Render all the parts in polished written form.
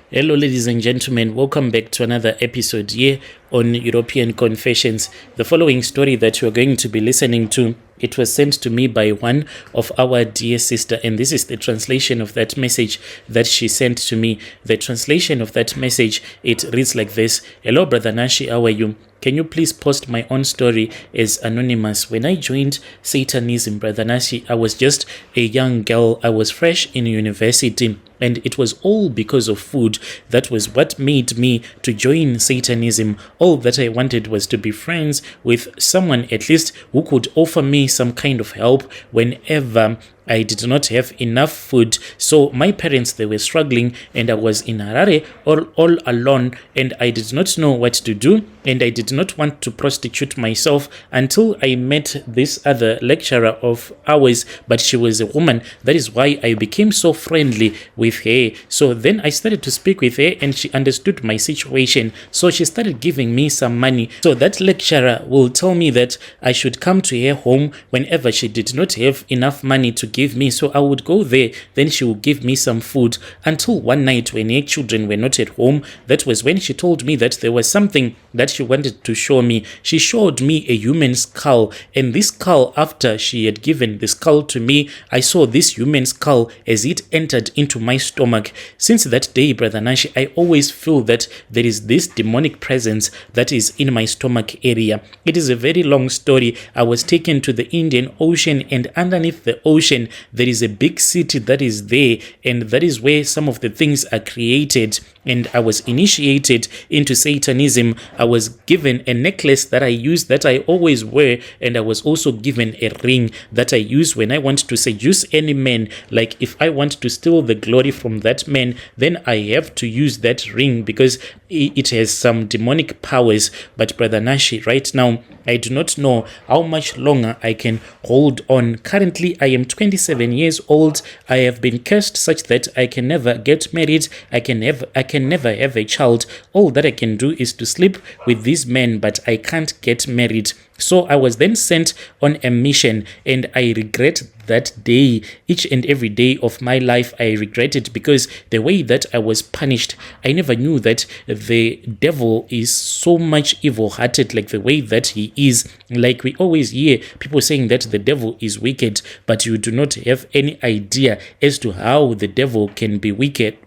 Hello, ladies and gentlemen. Welcome back to another episode here on European Confessions. The following story that you're going to be listening to, it was sent to me by one of our dear sister, and this is the translation of that message that she sent to me. The translation of that message, it reads like this. Hello, Brother Nashi, how are you? Can you please post my own story as anonymous? When I joined Satanism, Brother Nashi, I was just a young girl. I was fresh in university, and it was all because of food. That was what made me to join Satanism. All that I wanted was to be friends with someone at least who could offer me some kind of help whenever I did not have enough food. So my parents, they were struggling, and I was in Harare all alone, and I did not know what to do, and I did not want to prostitute myself until I met this other lecturer of ours, but she was a woman. That is why I became so friendly with her. So then I started to speak with her, and she understood my situation. So she started giving me some money. So that lecturer will tell me that I should come to her home whenever she did not have enough money to give me. So I would go there, then she would give me some food, until one night when her children were not at home. That was when she told me that there was something that she wanted to show me. She showed me a human skull, and this skull, after she had given the skull to me, I saw this human skull as it entered into my stomach. Since that day, Brother Nashi, I always feel that there is this demonic presence that is in my stomach area. It is a very long story. I was taken to the Indian Ocean, and underneath the ocean there is a big city that is there, and that is where some of the things are created. And I was initiated into Satanism. I was given a necklace that I use, that I always wear, and I was also given a ring that I use when I want to seduce any man. Like if I want to steal the glory from that man, then I have to use that ring because it has some demonic powers. But Brother Nashi, right now, I do not know how much longer I can hold on. Currently, I am 27 years old. I have been cursed such that I can never get married. I can never have a child. All that I can do is to sleep with these men, but I can't get married. So I was then sent on a mission, and I regret that day. Each and every day of my life, I regret it, because the way that I was punished, I never knew that the devil is so much evil-hearted like the way that he is. Like we always hear people saying that the devil is wicked, but you do not have any idea as to how the devil can be wicked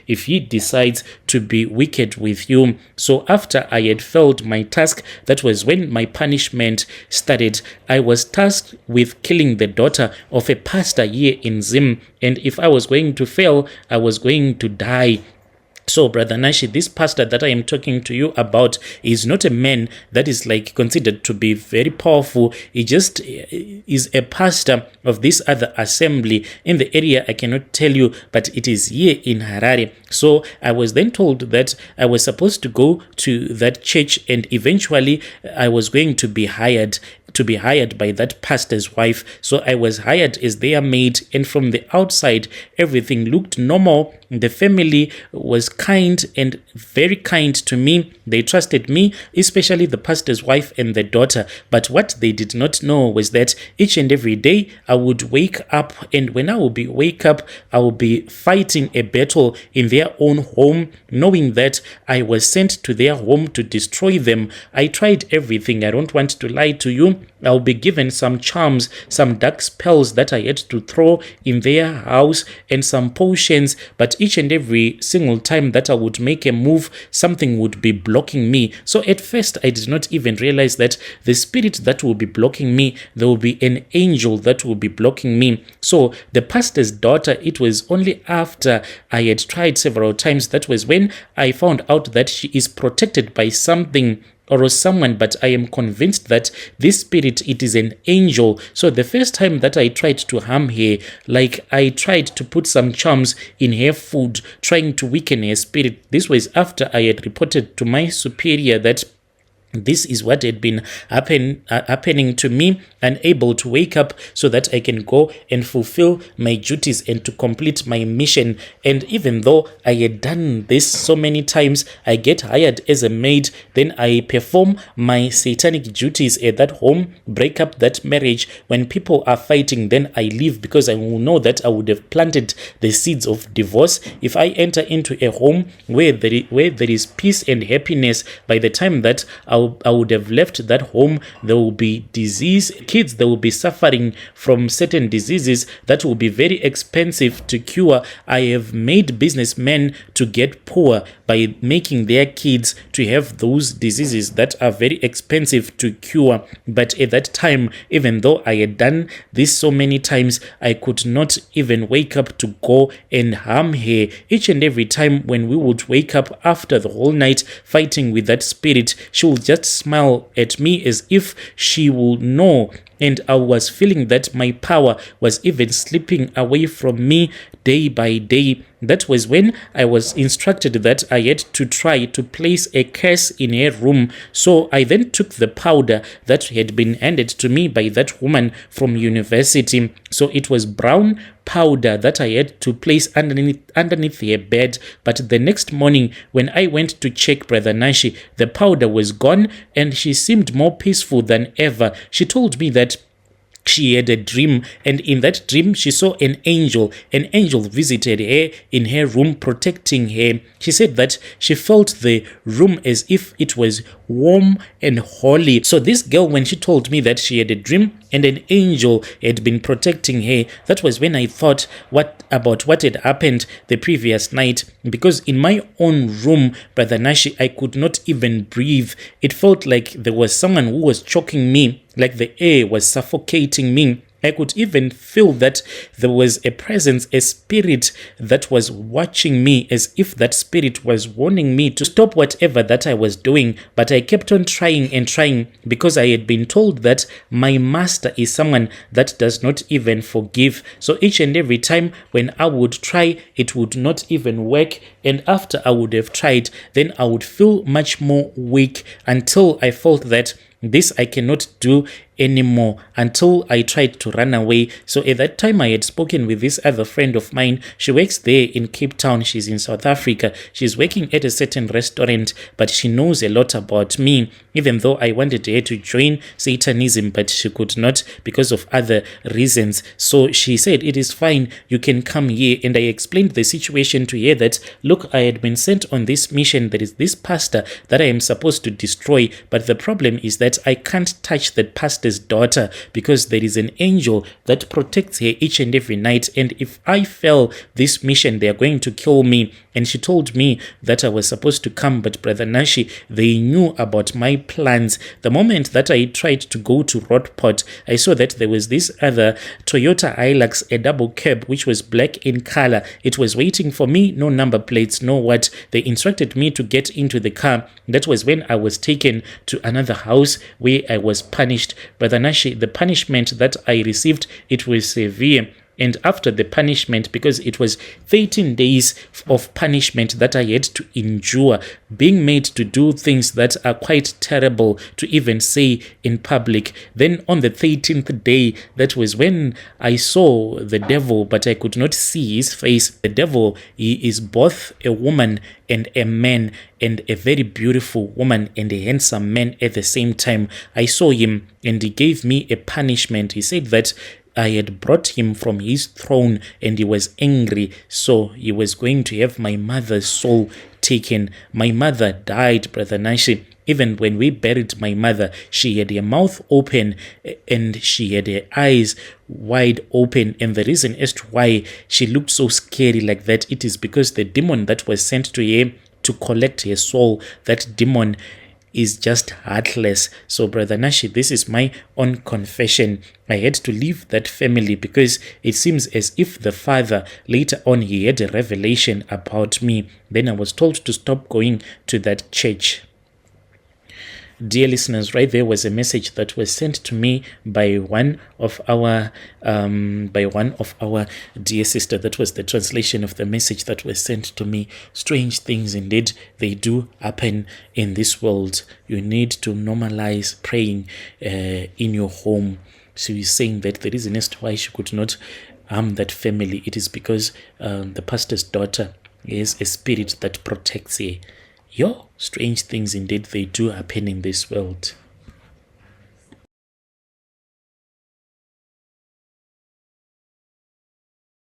if he decides to be wicked with you. So after I had failed my task, that was when my punishment started. I was tasked with killing the daughter of a pastor here in Zim, and if I was going to fail, I was going to die. So, Brother Nashi, this pastor that I am talking to you about is not a man that is like considered to be very powerful. He just is a pastor of this other assembly in the area. I cannot tell you, but it is here in Harare. So I was then told that I was supposed to go to that church, and eventually I was going to be hired by that pastor's wife. So I was hired as their maid, and from the outside everything looked normal. The family was kind and very kind to me. They trusted me, especially the pastor's wife and the daughter. But what they did not know was that each and every day I would wake up, and when I would wake up, I would be fighting a battle in their own home, knowing that I was sent to their home to destroy them. I tried everything. I don't want to lie to you. I'll be given some charms, some dark spells that I had to throw in their house, and some potions. But each and every single time that I would make a move, something would be blocking me. So at first, I did not even realize that the spirit that will be blocking me, there will be an angel that will be blocking me. So the pastor's daughter, it was only after I had tried several times, that was when I found out that she is protected by something or someone, but I am convinced that this spirit, it is an angel. So the first time that I tried to harm her, like I tried to put some charms in her food, trying to weaken her spirit. This was after I had reported to my superior that this is what had been happening to me. unable to wake up so that I can go and fulfill my duties and to complete my mission. And even though I had done this so many times, I get hired as a maid, then I perform my satanic duties at that home, break up that marriage. When people are fighting, then I leave, because I will know that I would have planted the seeds of divorce. If I enter into a home where there is peace and happiness, by the time that I would have left that home, there will be disease. Kids, they will be suffering from certain diseases that will be very expensive to cure. I have made businessmen to get poor by making their kids to have those diseases that are very expensive to cure. But at that time, even though I had done this so many times, I could not even wake up to go and harm her. Each and every time when we would wake up after the whole night fighting with that spirit, she will just smile at me as if she will know. And I was feeling that my power was even slipping away from me day by day. That was when I was instructed that I had to try to place a curse in her room. So I then took the powder that had been handed to me by that woman from university. So it was brown powder that I had to place underneath her bed. But the next morning when I went to check Brother Nashi, the powder was gone and she seemed more peaceful than ever. She told me that she had a dream, and in that dream she saw an angel. An angel visited her in her room, protecting her. She said that she felt the room as if it was warm and holy. So this girl, when she told me that she had a dream and an angel had been protecting her, that was when I thought about what had happened the previous night. Because in my own room, Brother Nashi, I could not even breathe. It felt like there was someone who was choking me, like the air was suffocating me. I could even feel that there was a presence, a spirit that was watching me, as if that spirit was warning me to stop whatever that I was doing. But I kept on trying and trying, because I had been told that my master is someone that does not even forgive. So each and every time when I would try, it would not even work. And after I would have tried, then I would feel much more weak, until I felt that this I cannot do anymore, until I tried to run away. So at that time I had spoken with this other friend of mine. She works there in Cape Town. She's in South Africa. She's working at a certain restaurant, but she knows a lot about me, even though I wanted her to join Satanism, but she could not because of other reasons. So she said, it is fine, you can come here. And I explained the situation to her that, look, I had been sent on this mission. There is this pastor that I am supposed to destroy, but the problem is that I can't touch that pastor's daughter, because there is an angel that protects her each and every night, and if I fail this mission, they are going to kill me. And she told me that I was supposed to come, but Brother Nashi, they knew about my plans. The moment that I tried to go to Roadport, I saw that there was this other Toyota Hilux, a double cab, which was black in color. It was waiting for me, no number plates, no what. They instructed me to get into the car. That was when I was taken to another house where I was punished. Brother Nashi, the punishment that I received, it was severe. And after the punishment, because it was 13 days of punishment that I had to endure, being made to do things that are quite terrible to even say in public. Then on the 13th day, that was when I saw the devil, but I could not see his face. The devil, he is both a woman and a man, and a very beautiful woman and a handsome man at the same time. I saw him and he gave me a punishment. He said that I had brought him from his throne and he was angry, so he was going to have my mother's soul taken. My mother died, Brother Nashi. Even when we buried my mother, she had her mouth open and she had her eyes wide open. And the reason as to why she looked so scary like that, it is because the demon that was sent to her to collect her soul, that demon is just heartless. So Brother Nashi, this is my own confession. I had to leave that family because it seems as if the father, later on, he had a revelation about me. Then I was told to stop going to that church. Dear listeners, right there was a message that was sent to me by one of our dear sister. That was the translation of the message that was sent to me. Strange things indeed, they do happen in this world. You need to normalize praying in your home. She is saying that the reason as to why she could not harm that family, it is because the pastor's daughter is a spirit that protects her. Yo, strange things indeed they do happen in this world.